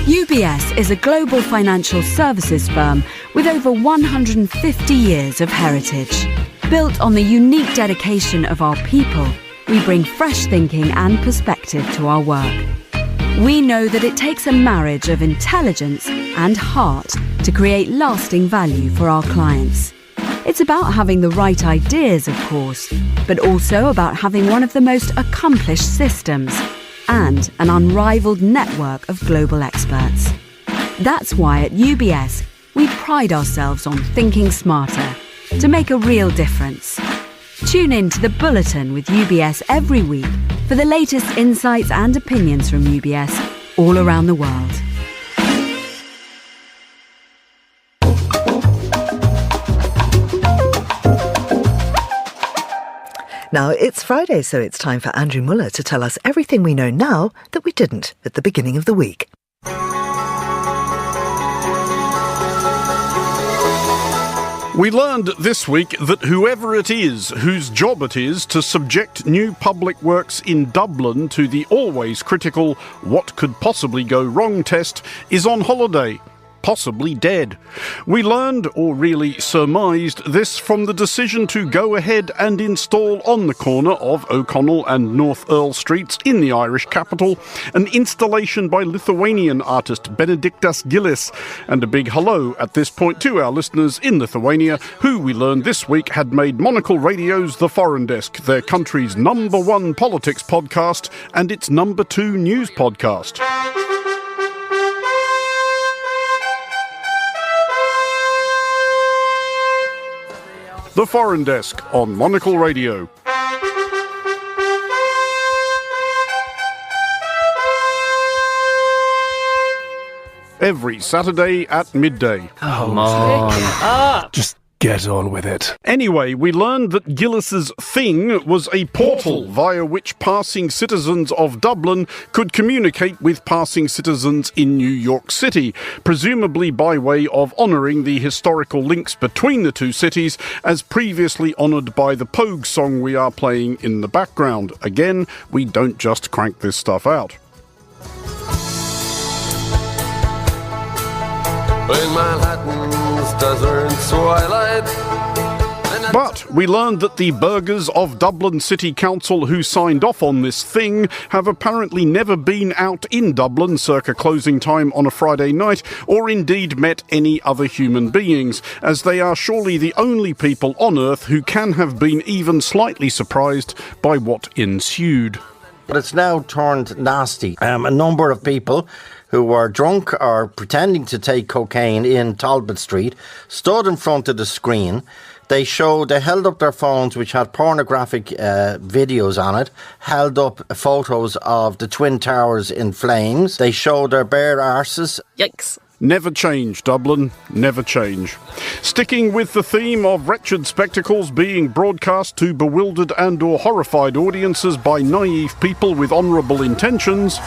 UBS is a global financial services firm with over 150 years of heritage. Built on the unique dedication of our people, we bring fresh thinking and perspective to our work. We know that it takes a marriage of intelligence and heart to create lasting value for our clients. It's about having the right ideas, of course, but also about having one of the most accomplished systems and an unrivaled network of global experts. That's why at UBS, we pride ourselves on thinking smarter to make a real difference. Tune in to The Bulletin with UBS every week for the latest insights and opinions from UBS all around the world. Now, it's Friday, so it's time for Andrew Muller to tell us everything we know now that we didn't at the beginning of the week. We learned this week that whoever it is whose job it is to subject new public works in Dublin to the always critical "what could possibly go wrong" test is on holiday. Possibly dead. We learned, or really surmised, this from the decision to go ahead and install on the corner of O'Connell and North Earl Streets in the Irish capital an installation by Lithuanian artist Benediktas Gillis. And a big hello at this point to our listeners in Lithuania, who we learned this week had made Monocle Radio's The Foreign Desk their country's #1 politics podcast and its #2 news podcast. The Foreign Desk on Monocle Radio. Every Saturday at midday. Come on. Just get on with it. Anyway, we learned that Gillis's thing was a portal via which passing citizens of Dublin could communicate with passing citizens in New York City, presumably by way of honouring the historical links between the two cities as previously honoured by the Pogue song we are playing in the background. Again, we don't just crank this stuff out. In Manhattan's desert twilight. But we learned that the burghers of Dublin City Council who signed off on this thing have apparently never been out in Dublin circa closing time on a Friday night, or indeed met any other human beings, as they are surely the only people on earth who can have been even slightly surprised by what ensued. But it's now turned nasty. A number of people who were drunk or pretending to take cocaine in Talbot Street stood in front of the screen. They held up their phones which had pornographic videos on it, held up photos of the Twin Towers in flames. They showed their bare arses. Yikes. Never change, Dublin. Never change. Sticking with the theme of wretched spectacles being broadcast to bewildered and or horrified audiences by naive people with honourable intentions...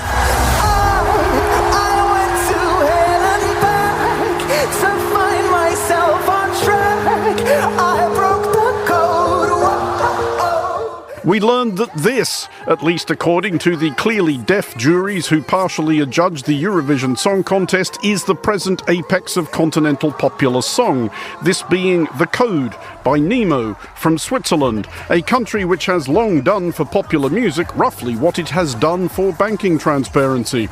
We learned that this, at least according to the clearly deaf juries who partially adjudged the Eurovision Song Contest, is the present apex of continental popular song, this being The Code by Nemo from Switzerland, a country which has long done for popular music roughly what it has done for banking transparency.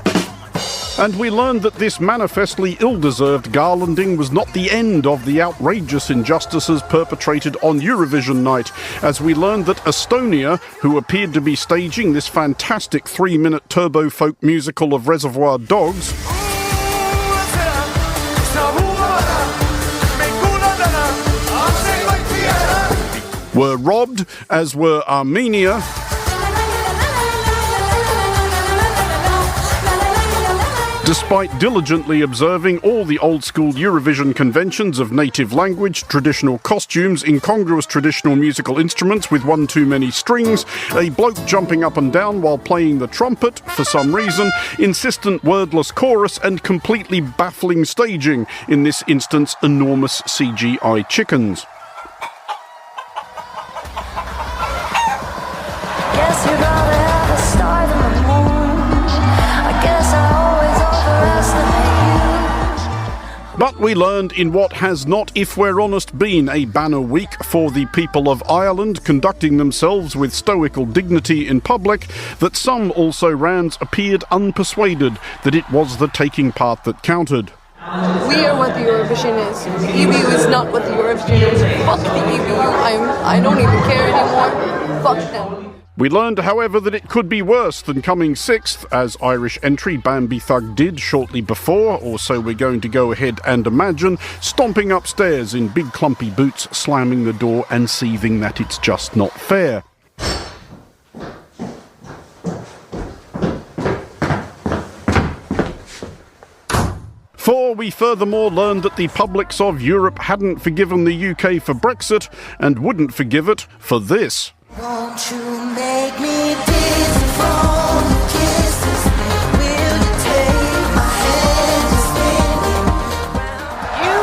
And we learned that this manifestly ill-deserved garlanding was not the end of the outrageous injustices perpetrated on Eurovision night, as we learned that Estonia, who appeared to be staging this fantastic 3-minute turbo folk musical of Reservoir Dogs, were robbed, as were Armenia, despite diligently observing all the old-school Eurovision conventions of native language, traditional costumes, incongruous traditional musical instruments with one too many strings, a bloke jumping up and down while playing the trumpet, for some reason, insistent wordless chorus, and completely baffling staging, in this instance enormous CGI chickens. Guess you'd rather have a star than the moon. I guess I always overestimate you. But we learned in what has not, if we're honest, been a banner week for the people of Ireland conducting themselves with stoical dignity in public, that some also-rans appeared unpersuaded that it was the taking part that counted. We are what the Eurovision is. The EBU is not what the Eurovision is. Fuck the EBU. I don't even care anymore. Fuck them. We learned, however, that it could be worse than coming sixth, as Irish entry Bambi Thug did shortly before, or so we're going to go ahead and imagine, stomping upstairs in big clumpy boots, slamming the door and seething that it's just not fair. For we furthermore learned that the publics of Europe hadn't forgiven the UK for Brexit and wouldn't forgive it for this. Won't you make me dizzy from the kisses? Will you take my hand and spin it? You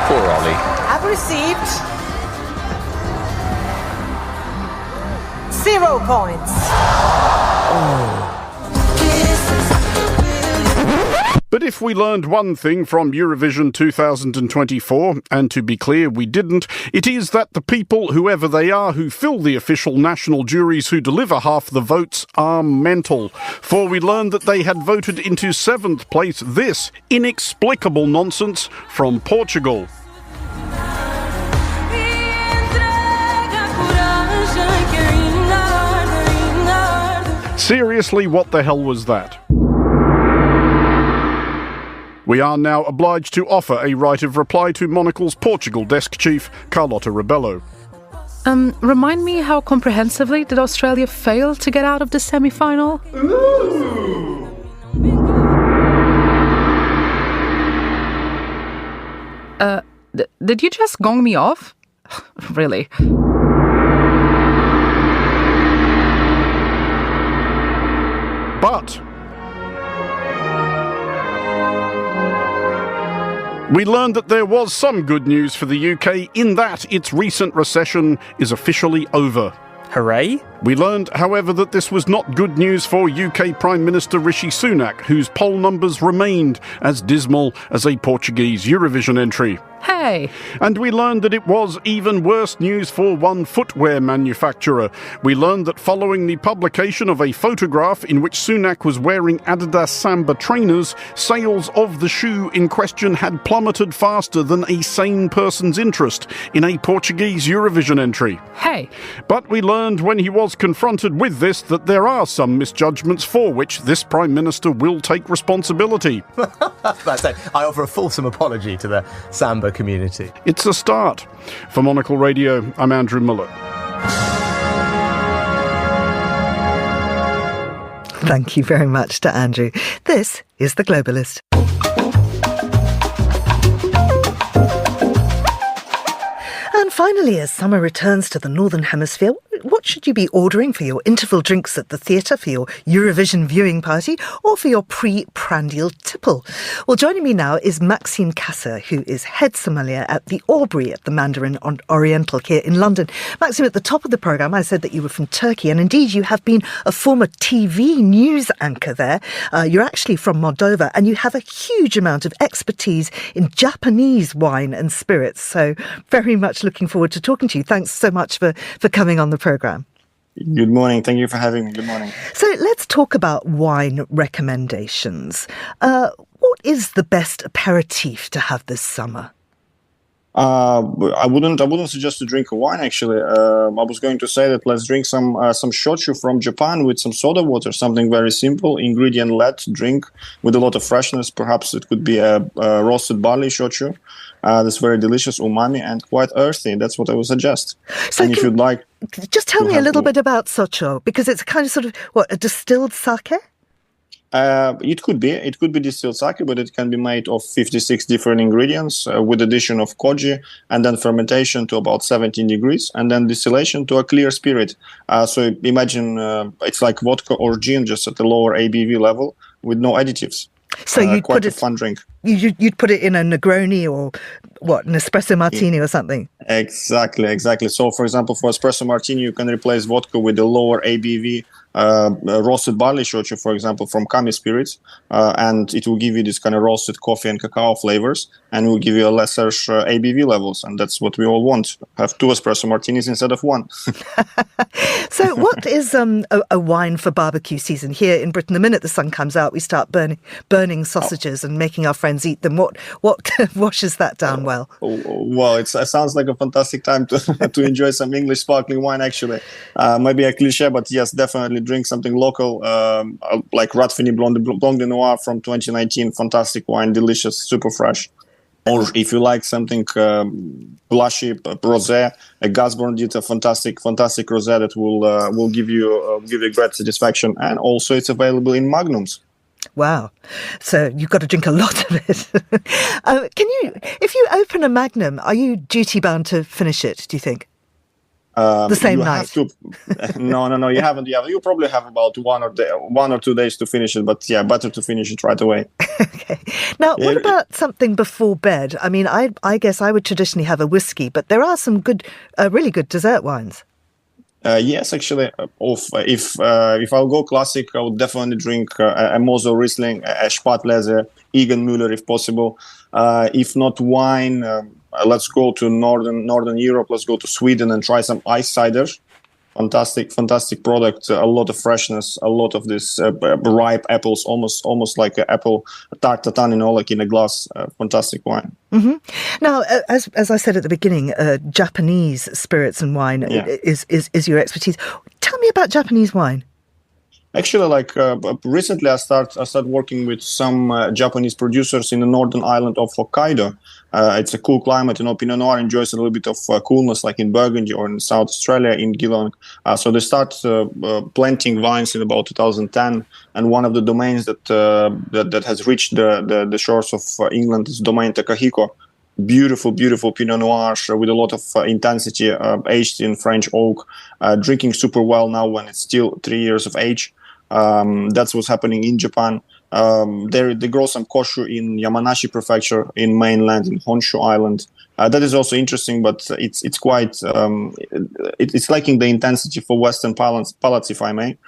Poor Ollie have received 0 points. But if we learned one thing from Eurovision 2024, and to be clear, we didn't, it is that the people, whoever they are, who fill the official national juries who deliver half the votes are mental. For we learned that they had voted into 7th place this inexplicable nonsense from Portugal. Seriously, what the hell was that? We are now obliged to offer a right of reply to Monocle's Portugal desk chief, Carlota Rebelo. Remind me, how comprehensively did Australia fail to get out of the semi-final? Did you just gong me off? Really? But we learned that there was some good news for the UK in that its recent recession is officially over. Hooray! We learned, however, that this was not good news for UK Prime Minister Rishi Sunak, whose poll numbers remained as dismal as a Portuguese Eurovision entry. Hey! And we learned that it was even worse news for one footwear manufacturer. We learned that following the publication of a photograph in which Sunak was wearing Adidas Samba trainers, sales of the shoe in question had plummeted faster than a sane person's interest in a Portuguese Eurovision entry. Hey! But we learned when he was confronted with this that there are some misjudgments for which this Prime Minister will take responsibility. That's it. I offer a fulsome apology to the Samba community. It's a start. For Monocle Radio, I'm Andrew Muller. Thank you very much to Andrew. This is The Globalist. And finally, as summer returns to the Northern Hemisphere, what should you be ordering for your interval drinks at the theatre, for your Eurovision viewing party, or for your pre-prandial tipple? Well, joining me now is Maxim Kassir, who is head sommelier at the Aubrey at the Mandarin Oriental here in London. Maxim, at the top of the programme, I said that you were from Turkey, and indeed you have been a former TV news anchor there. You're actually from Moldova, and you have a huge amount of expertise in Japanese wine and spirits. So very much looking forward to talking to you. Thanks so much for coming on the programme. Good morning. Thank you for having me. Good morning. So let's talk about wine recommendations. What is the best aperitif to have this summer? I wouldn't suggest to drink a wine. Actually, I was going to say that let's drink some shochu from Japan with some soda water. Something very simple, ingredient-led drink with a lot of freshness. Perhaps it could be a roasted barley shochu. That's very delicious, umami, and quite earthy. That's what I would suggest. So and if you'd like, just tell me a little bit about socho, because it's kind of sort of a distilled sake. It could be distilled sake, but it can be made of 56 different ingredients with addition of koji, and then fermentation to about 17 degrees, and then distillation to a clear spirit. So imagine it's like vodka or gin, just at the lower ABV level with no additives. So you'd quite put a it, fun drink. You'd put it in a Negroni or an espresso martini or something. Exactly. So, for example, for espresso martini, you can replace vodka with a lower ABV roasted barley shochu, for example, from Kami spirits, and it will give you this kind of roasted coffee and cacao flavors, and will give you a lesser ABV levels, and that's what we all want. Have 2 espresso martinis instead of 1. So what is a wine for barbecue season? Here in Britain, the minute the sun comes out, we start burning sausages and making our friends eat them. What washes that down well? Well, it sounds like a fantastic time to enjoy some English sparkling wine, actually. Maybe a cliche, but yes, definitely drink something local, like Rafah Blanc de Noir from 2019. Fantastic wine, delicious, super fresh. Or if you like something blushy, rosé, a Gasbordite, fantastic rosé that will give you great satisfaction. And also it's available in magnums. Wow. So you've got to drink a lot of it. If you open a magnum, are you duty bound to finish it, do you think? The same night? No, you haven't. You probably have about 1 or 2 days to finish it, but yeah, better to finish it right away. Okay. Now, what about something before bed? I mean, I guess I would traditionally have a whiskey, but there are some really good dessert wines. Yes, actually, if I'll go classic, I would definitely drink a Mosel Riesling, a Spätlese, Egenmüller if possible. If not wine, let's go to Northern Europe. Let's go to Sweden and try some ice cider. Fantastic product. A lot of freshness, a lot of this ripe apples, almost like an apple tart tatin, like in a glass. Fantastic wine. Mm-hmm. Now, as I said at the beginning, Japanese spirits and wine is your expertise. Tell me about Japanese wine. Actually, recently, I started working with some Japanese producers in the northern island of Hokkaido. It's a cool climate, Pinot Noir enjoys a little bit of coolness, like in Burgundy or in South Australia, in Geelong. So they start planting vines in about 2010, and one of the domains that has reached the shores of England is Domain Takahiko. Beautiful Pinot Noir with a lot of intensity, aged in French oak, drinking super well now when it's still 3 years of age. That's what's happening in Japan. They grow some koshu in Yamanashi prefecture in mainland, in Honshu Island. That is also interesting, but it's quite it's lacking the intensity for Western palates, if I may.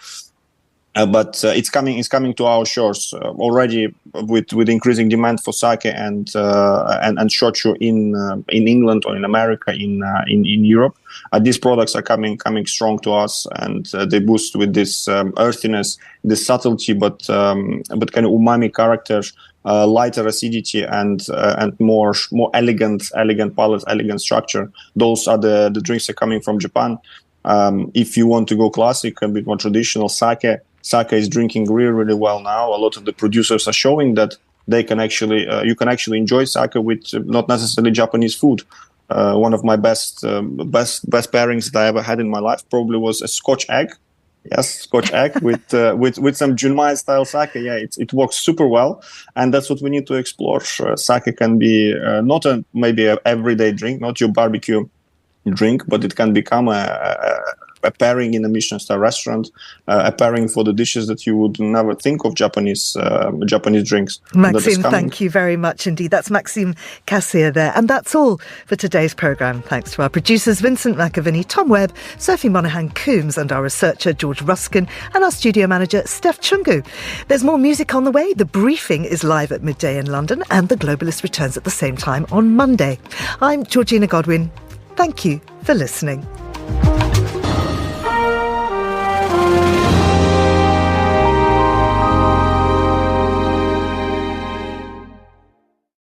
But it's coming to our shores already with increasing demand for sake and shochu in England or in America, in Europe. These products are coming strong to us, and they boost with this earthiness, this subtlety, but kind of umami character, lighter acidity, and more elegant palate, elegant structure. Those are the drinks that are coming from Japan. If you want to go classic, a bit more traditional, sake is drinking really well now. A lot of the producers are showing that they can you can actually enjoy sake with not necessarily Japanese food. One of my best pairings that I ever had in my life probably was a Scotch egg. Yes, Scotch egg with some Junmai style sake. Yeah, it works super well, and that's what we need to explore. Sake can be not maybe an everyday drink, not your barbecue drink, but it can become a pairing in a Michelin-star restaurant, a pairing for the dishes that you would never think of Japanese drinks. Maxim, thank you very much indeed. That's Maxim Kassir there. And that's all for today's programme. Thanks to our producers Vincent McAviney, Tom Webb, Sophie Monaghan-Coombs, and our researcher George Ruskin, and our studio manager Steph Chungu. There's more music on the way. The Briefing is live at midday in London, and The Globalist returns at the same time on Monday. I'm Georgina Godwin. Thank you for listening.